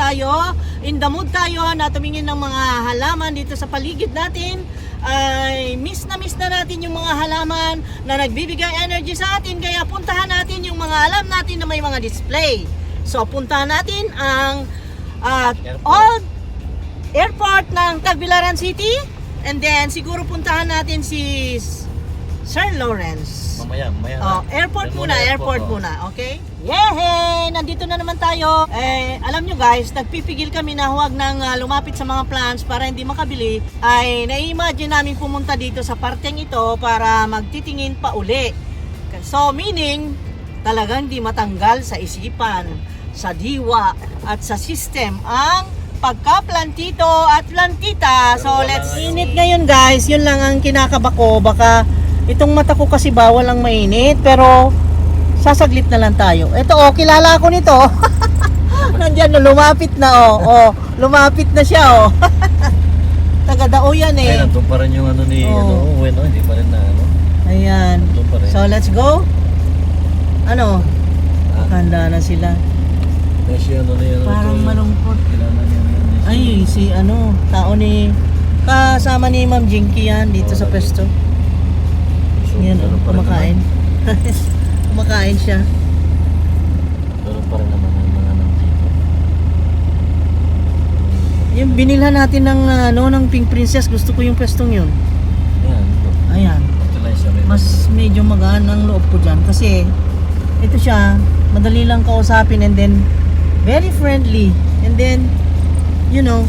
tayo, in the mood tayo na tumingin ng mga halaman dito sa paligid natin. Ay miss na natin yung mga halaman na nagbibigay energy sa atin, kaya puntahan natin yung mga alam natin na may mga display. So puntahan natin ang old airport ng Tagbilaran City, and then siguro puntahan natin si Sir Lawrence. Mamaya. Airport muna, okay? Yehey! Nandito na naman tayo. Alam nyo guys, nagpipigil kami na huwag nang lumapit sa mga plants para hindi makabili. Ay, nai-imagine namin pumunta dito sa parteng ito para magtitingin pa uli. So, meaning, talagang di matanggal sa isipan, sa diwa, at sa system ang pagka-plantito at plantita. So, let's init ngayon guys. Yun lang ang kinakaba ko. Baka itong mata ko kasi bawal ang mainit, pero sasaglit na lang tayo. Ito kilala ko nito. Nandiyan lumapit na lumapit na siya Taga-Dao yan Ay, nandun pa rin yung ni Uwen, hindi pa rin na Ayan. So let's go. Handa na sila. Si Parang malungkot. Kilala niya na Ay, si tao kasama ni Ma'am Jinky yan dito sa pesto. Yan, kumakain. Kumakain siya. Pero pa rin naman ang mga nandito. Yung binilhan natin ng Pink Princess, gusto ko yung pestong yun. Ayan. Mas medyo magaan ang loob ko dyan kasi ito siya, madali lang kausapin, and then very friendly, and then yung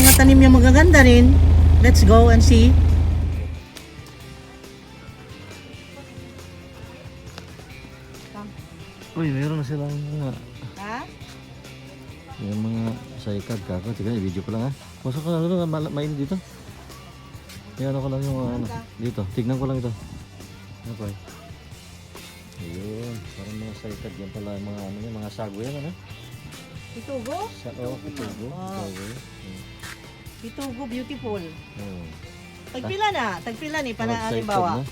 mga tanim niya magaganda rin. Let's go and see. Uy, meron na silang mga yung mga saikad kako. Tignan, video ko lang Pasok ko lang mainit dito. Yan ko lang yung dito. Tignan ko lang ito. Okay. Ayun, parang mga saikad yan pala mga sago yan Pitugo? Pitugo. Pitugo, beautiful. Oh. Tagpila ni halimbawa.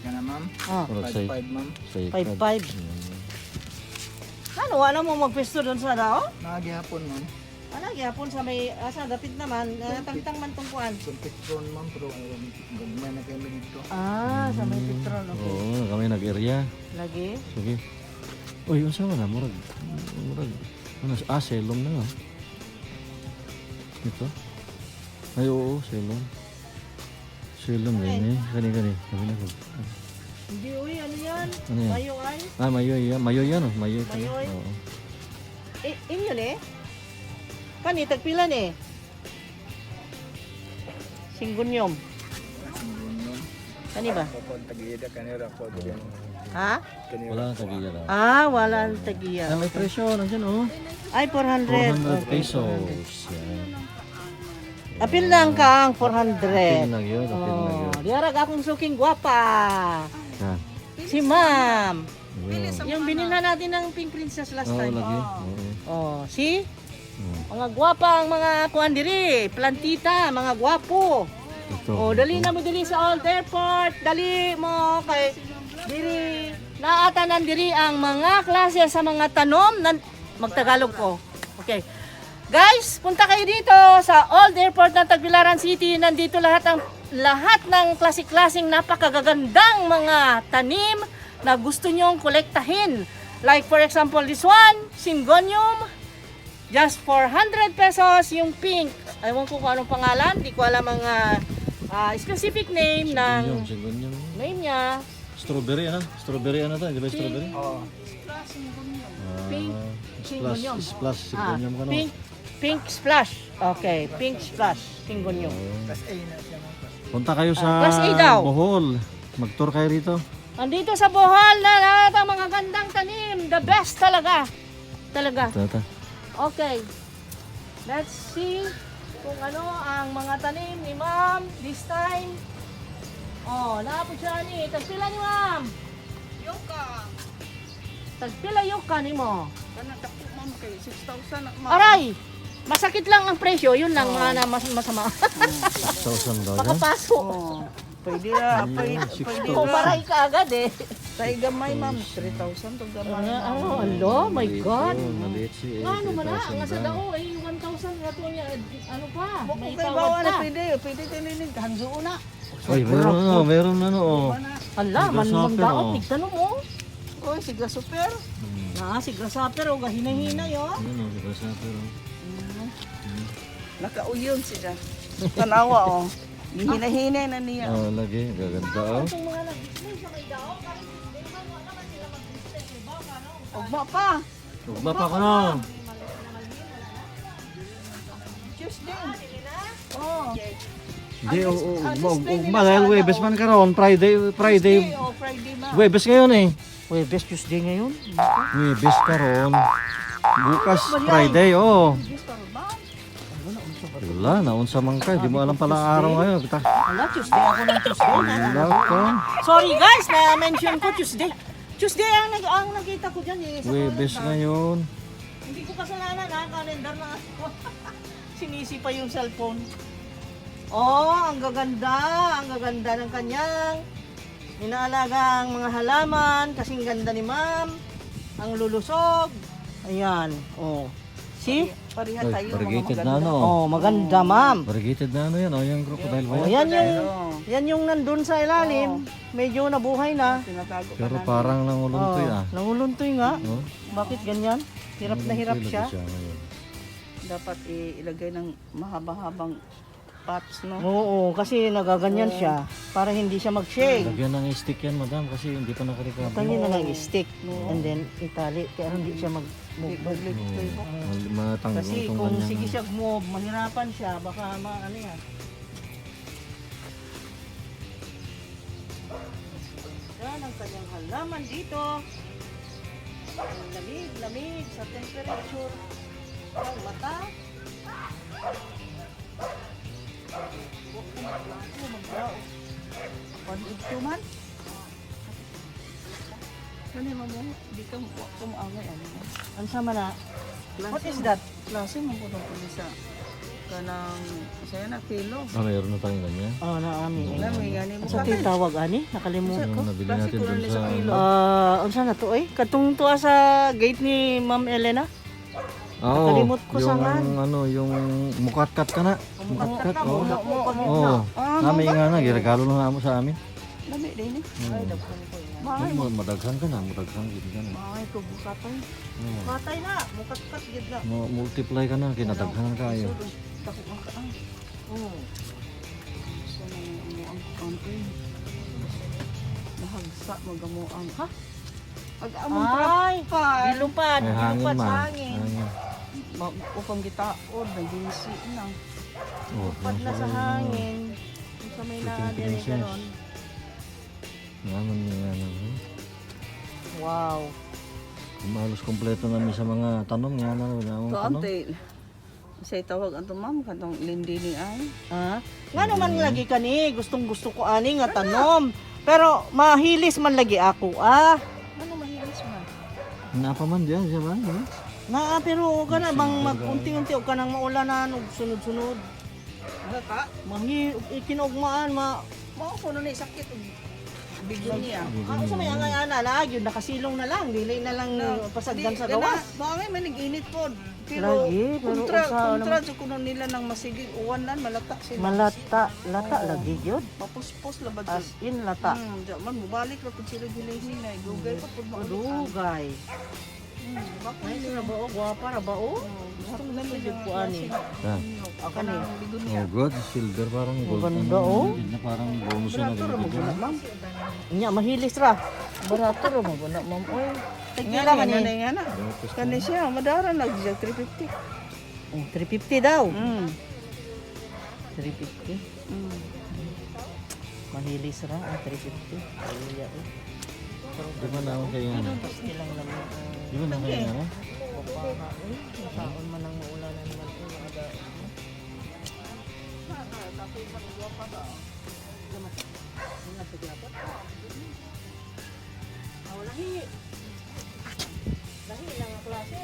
Kana ma'am? 5-5 ma'am. 5-5. Ano mo magpesto doon sa Dao? Nagihapon ma'am. Gyapon sa may asa dapit naman, tangtang man tungkuan. Petron ma'am, pero gagmay na kami dito. Sa may Petron, okay. Oo, kami nag-area. Lagi? Sige. Uy, unsa man murag. Selong na Ito? Ay, oo, selong. Selong din Kani. Sabi na ko. Hindi, ano yan? Ano yan? Mayo ay? Mayoy yan. Mayoy yan Mayoy. Oo. Inyo Kani, tagpila Singgunyom. Kani ba? Tagiyada kanira po. Ha? Wala nang tagiya lang. Wala nang tagiya. May presyo nandiyan Ay, 400. 400 pesos. Yan. Apil lang kang 400. Apil lang yun. Diarag akong suking gwapa. Yan. Si Ma'am. Ayun. Yung binila natin ng Pink Princess last time. Lagi. Si? Mga gwapa ang mga kuan diri, plantita, mga gwapo. Ito. Dali na mo diri sa Old Airport. Dali mo kay diri naatanan diri ang mga klase sa mga tanom na magtagalog ko. Okay. Guys, punta kayo dito sa Old Airport ng Tagbilaran City. Nandito lahat ng klasik-klasing napakagagandang mga tanim na gusto nyong kolektahin. Like for example, this one, Syngonium. Just 400 pesos yung pink. Ewan ko kung anong pangalan. Di ko alam ang specific name ng Syngonium. name niya. Strawberry Strawberry to? Di ba strawberry? Oo. Pink Syngonium. Splash Syngonium ka Pink splash. Okay, pink splash. Syngonium. Plus A na siya ma'am. Punta kayo sa Class A daw. Bohol. Mag-tour kayo rito. Andito sa Bohol na lahat ang mga gandang tanim. The best talaga. Tata. Okay. Let's see kung ano ang mga tanim ni Ma'am this time. Napo siya ni. Tagpila ni Ma'am. Yoka. Tagpila yoka ni mo. Kana dako ma'am kay 6,000 na ma'am. Aray! Masakit lang ang presyo. Yun lang mga masama. 1,000 daw yan. Makapasok. Pwede na, pwede Six na. Kumparay ka agad Tayo gamay ma'am, 3,000 to gamay. Alo, my God. Maliit si Ano man na, 3,000 nga sa lang. dao ay 1,000 nga to niya, ano pa, Kung may kayo tawad bawa na pa. pwede tininig, hansuo na. Ay, meron ano oh. Hala, May manmang grasshopper, daot, oh. tignan mo. Oy, si super. Si grasshopper, o gahinay-hinay, oh. Ano, diba sa pero. Nakauyon siya. Tanawa oh. Hihina-hina na niya. Oh, lagi, gaganda oh. Itong mga nag-display sa may dao, parang hindi naman, wala naman sila mag-display sa iba, ano? Ugma pa. Ugma pa ko no. Tuesday. Oh. Hindi, ugma dahil Webes man karon, Friday, Oh, Friday ma. Webes ngayon eh. Webes, Tuesday ngayon. Webes karon. Bukas Friday, oh. Yes, pero ba? Wala, naunsa man ka, di mo alam pala ang araw ngayon. Kita. Wala, Tuesday ako ng Tuesday. Wala ka. Sorry guys, na-mention ko Tuesday. Tuesday ang nakita ko dyan eh. Sa Webes calendar. ngayon. Hindi ko kasalanan ha, calendar na sinisi pa yung cellphone. Oh, ang gaganda ng kanyang inaalagang mga halaman, kasing ganda ni ma'am. Ang lulusog. Ayan, oh. See? Pariha Ay, tayo. variegated na ano. Oh, maganda ma'am. Variegated na ano yan, oh, yung crocodile ba Oh, yan? yan yung nandun sa ilalim. Medyo nabuhay na. Tinatago ka Pero na. parang nanguluntoy ah. Nanguluntoy nga. Oh, Bakit ganyan? Hirap na hirap nanguluntoy siya. lagi ngayon. Dapat ilagay ng mahaba-habang pots, no? Oo, kasi nagaganyan siya para hindi siya mag-shake. Lagyan ng stick yan, madam, kasi hindi pa nakarikabel. Kanya na lang stick and then itali kaya hindi siya mag-move. Matanggal Kasi itong kung kanyang- sige siya move, mahirapan siya, baka ano yan. Yan ang kanyang halaman dito. Ang lamig sa temperature ng mata. Panigto man. Kani mo mo, di ka kumaangay ano. Ano sama na? What is that? Klase mo ko ng pulisa. Kanang saya na kilo. Ah, mayroon na tayong ganyan. Oh, na amin. Lami gani mo. Sa tawag ani? Nakalimutan ko. Yung nabili Klase natin ko dun lang sa... sa kilo. Unsa na to eh? Katong tuwa sa gate ni Ma'am Elena. Oo, Nakalimot ko sa yung man. ano, yung mukatkat ka na. Mukatkat, na, oo. muna po kami Oo, namin nga na, ginagalo lang namin sa amin. Lami din eh. Ay, madagsan ka na, madagsan gid ka na. Ay, ko bukatay. Oo. Bukatay na, mukat-kat gid na. Multiply ka na, kinadaghanan kayo. Tako ang kaang. Oh. So na ang konti. Nahagsa magamo ang ha. Ag-among Ay, trapal. dilupad, May hangin dilupad sa man. hangin. Hangin. Upang gitaod, nagdinisi na. Oh, Lupad na sa hangin. Kung sa may Fifteen nakadiri pieces. ganon. Naman nga Wow. Mahalos kompleto namin sa mga tanong nga na To tanong. ante. Say tawag anto ma'am katong lindi ni ay. Ha? Nga naman lagi kani, gustong gusto ko ani nga tanom. Pero mahilis man lagi ako. Ano mahilis man? Napa man diyan, siya ba? Pero ka na bang mag-unti-unti o ka nang maulanan o sunod-sunod. Hata. Ikinugmaan, Mao ko na sakit og bigyo niya. Ano sa may angay ana lag yun nakasilong na lang, dili na lang pasagdan sa gawas. Bangay man nag-init pod. Pero Lagi, pero kontra sa kuno nila nang masigig uwanan malata sila. Lata lagi yun. Mapuspos labad As in lata. Man mubalik ra pud sila ginay-hinay. Dugay pa pud maulit. Dugay. Bako Ay, sila ba o? Gwapa ra ba o? Gusto mo naman yung kuan eh. Ah. Ako ni. Oh, good. Silver parang gold. Maganda, ano, oh. hindi na parang bonus na nabibigyan. Nya mahilis ra. Barato ra mo na ma'am oy. Tagila man Nga ni. nga na. Kani siya madara lagi siya 350. 350 daw. 350. Mahilis ra ang 350. Ay ya. Di ba na ako kayo ano? Ilang naman. Di ba na kayo ano? Saon man ang uulanan man o ada. Lahi. Lahi lang ang klase.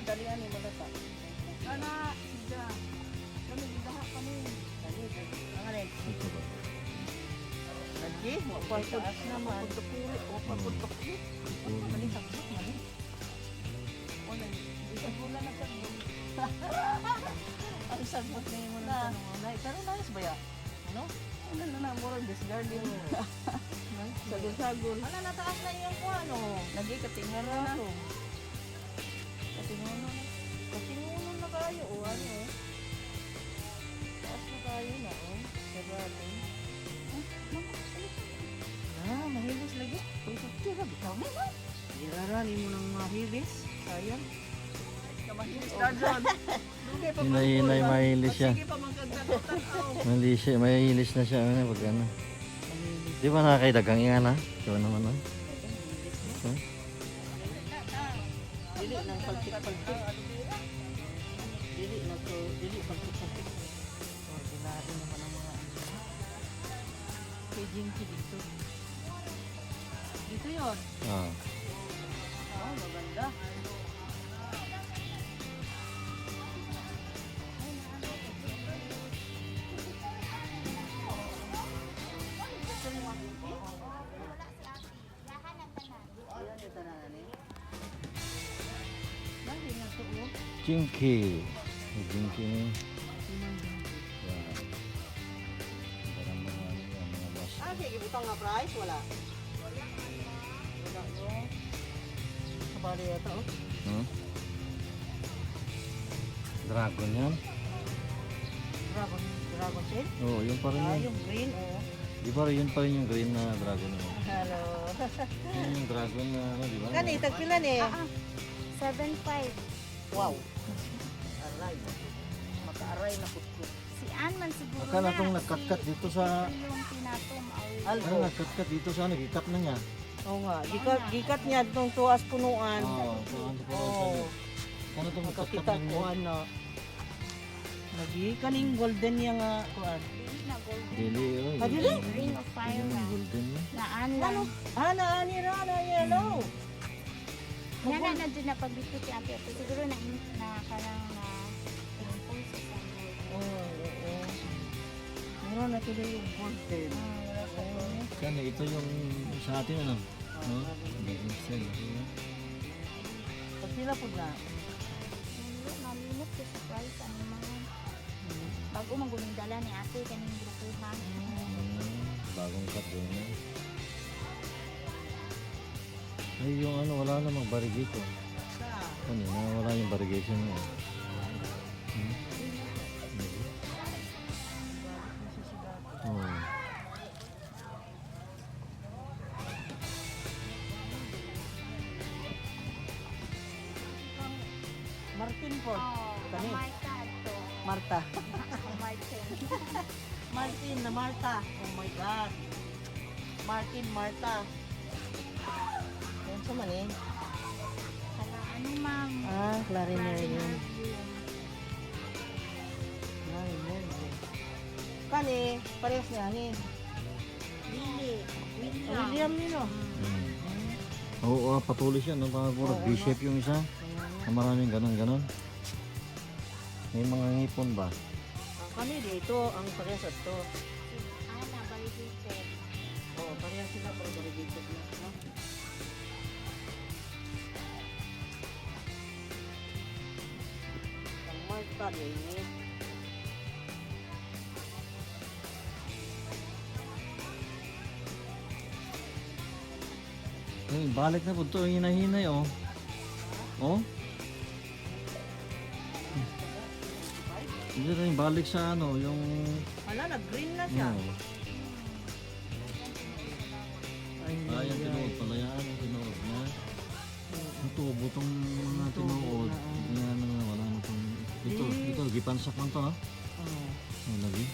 dalian ni malata. Ana, sida. Kami gidaha kami. Ang alin? Ito ba? Lagi, mo pagod naman. Pagpulo o pagpulo. Mali sabot mali. Wala ni. Wala na sa Ang sagot na mo na. Pero nice ba yan? Ano? Ano na mura discarding. Sagol-sagol. Ano, nataas na yung ano? Lagi katingan na. Katingunan na. Katingunan na kayo, o ano eh. Taas na kayo na, o. Sabatin. Ah, mahilis lagi. Tira, bitaw mo ba? Girarani mo ng mahilis. Sayang. Kamahilis ka dyan. Hinay-hinay, mahilis siya. Sige pa magkagdatotan. Mahilis na siya. Ano, pag ano. Di ba nakakaidagang inga na? Ikaw naman na. Okay. Dili ng palpit-palpit. Dili palpit-palpit. Ordinary naman ang mga ano. Kay Jinky dito. Dito yun. Ah. Oo, maganda. Jinky. Jinky ni. Yan. Parang mga boss. Ah, sige, butang nga price, wala. Wala no. Kabali yata, oh. Hmm? Dragon yan? Dragon tail? Oo, yun pa rin Ah, yun. yung green, oh. Di ba yun pa rin yung green na dragon mo? Hello. Yun yung dragon na ano, di ba? Kani, tagpilan eh. 7.5. Wow. Aray. Maka-aray na kutkut. Si Ann man siguro Akala na. kong nagkat-kat dito sa... Yung pinatom. Albo. Ano, nagkat-kat dito sa ano, gikat na niya. Oo nga, gikat niya itong tuwas punuan. Oo, so ano pa Oo. Ano itong Makakita nagkat-kat ko niya? ano. Lagi kaning golden niya nga kuan. Dili na golden. Dili, oh. Ah, dili? Ring of fire na. Golden niya. Na Ann lang. Ana ani ra na yellow. Nana na dun na pagbito si ate. Ate siguro na karang na impulse sa sanggol. Oo. Meron na tuloy yung golden. Kani, ito yung sa atin ano? No? Excel. Pag sila po na. Malimot ko sa price. Ano mga. Bago maguling dala ni ate kaning grupuhan. Bagong cut din na. Ay, yung ano, wala namang barrigate oh. Kanina, wala yung barrigation niya. Oh. Martin Ford. Oh, Kani? Marta to. Marta. Martin. Martin na Marta. Oh my God. Martin, Marta. Yan sa man eh. Kala ano ma'am. Ah, clarinarian. Clarinarium. Clarinarian. Kani, parehas niya ni. Lili. William nino. Oo, patuloy siya. No? Parang puro B-shape yung isa. Na maraming ganon-ganon. May mga ngipon ba? Ang kani dito, ang parehas at to. Ana, validated. Oo, parehas sila pero variegated na. No? Ang Marta ni. Ay, balik na po ito. Hinahinay oh. Oh? Hindi rin balik sa ano, yung... Wala, nag-green na siya. Ano, ay, yung tinuod pala yan. Yung tinuod na. Ang tubo tong mga tinuod. Yan na wala na itong... Ito, gipansak lang to ha. Oo. Ano lagi?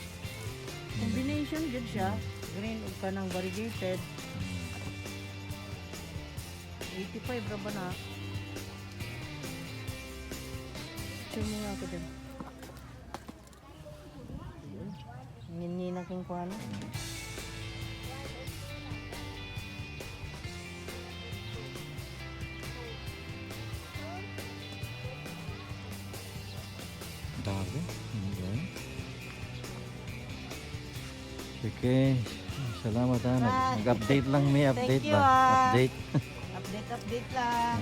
Combination good siya. Green ug kanang variegated. 85 ra ba na? Check mo nga ako din. Ninang king kuhan. Okay. Salamat ha. Nag-update lang may update Thank you, ba? Update. Update lang.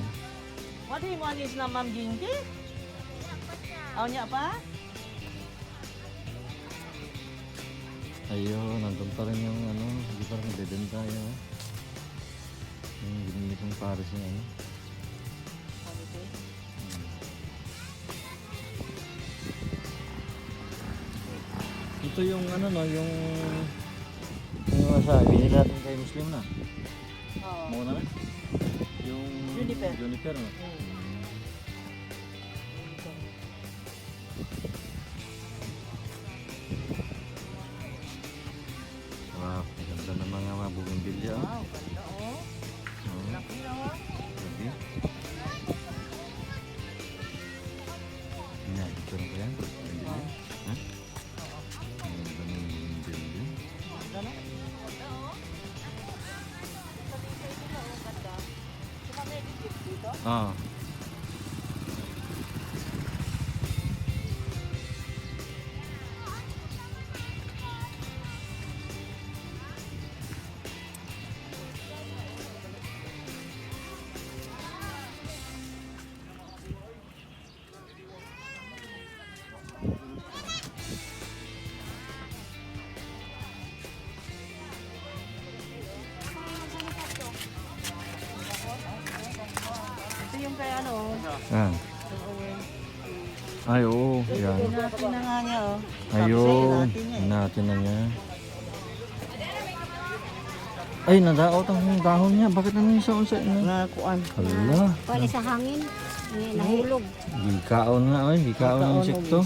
What do you want is na Ma'am Jinky? Aw niya pa? Ayun, nandun pa rin yung ano, hindi pa rin nabibenta yun. Yung ginili kong pares yung ano. Ito yung ano no, yung masabi binili natin kay Muslim na. Oo. Muna na. Yung Juniper. Juniper no. Wow, ang ganda ng mga bugimbilya. Wow, ganda oh. Oh, Laki na oh. grabe. Yan, ito na ba yan? Bugimbilya? Ha? Ang ganda ng bugimbilya. Ganda. Ah. Ito yung kay ano oh. Ah. Ay, oo. Yan. Natin na nga niya oh. Ayun. Natin niya eh. Natin na niya. Ay, nadaot ang dahon niya. Bakit naman siya unsa na? Nga kuan. Hala. Pwede sa hangin. Nahulog. Gikaon na, oy. Gikaon ng insekto.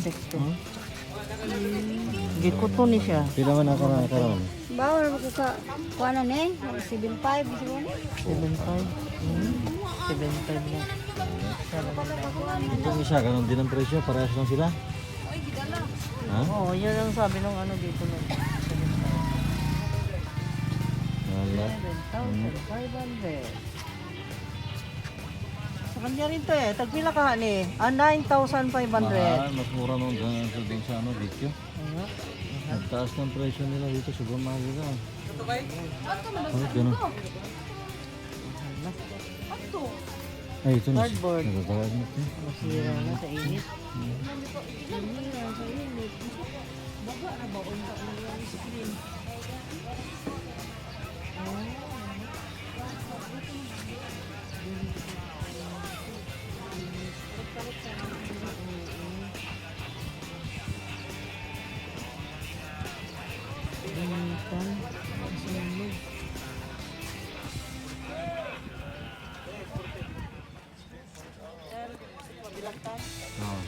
Gikuto ni siya. Pila man nakaraon. Bawal mo ka kuanan eh. 7.5 siguro. 7.5. 7.5 na. Itong isa, ganun din ang presyo. Parehas lang sila. Ha? Oo, yun ang sabi nung ano dito nung 7.5. Wala. 7,500. Sa kanya rin to eh. Tagpila ka ni? 9,500. Mahal. Mas mura nung dun sa ano, dito. Ano? Nagtaas ng presyo nila dito. Sobrang mahal nila. Bakit ganun? Ay, ito na siya. Cardboard. Nagtatawag na ito. Masira na sa init. Oo.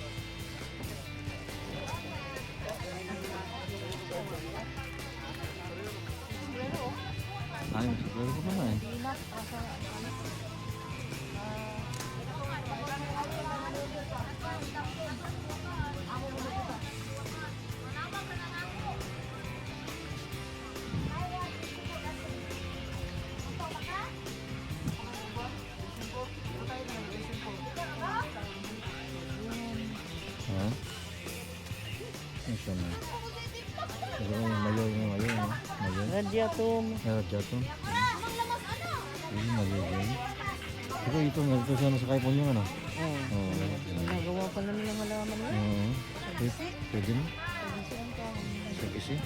Ay, mas pero ko na eh. Ha? Ano siya na? Pero yung mayo, no? Mayo. Radiatum. Meron dyan ito. Yung mayo yun. Pero ito, nandito siya na sa kaipon yung ano. Oo. Oo. Nagawa pa naman ng halaman na. Oo. Pwede mo? Sige, sige.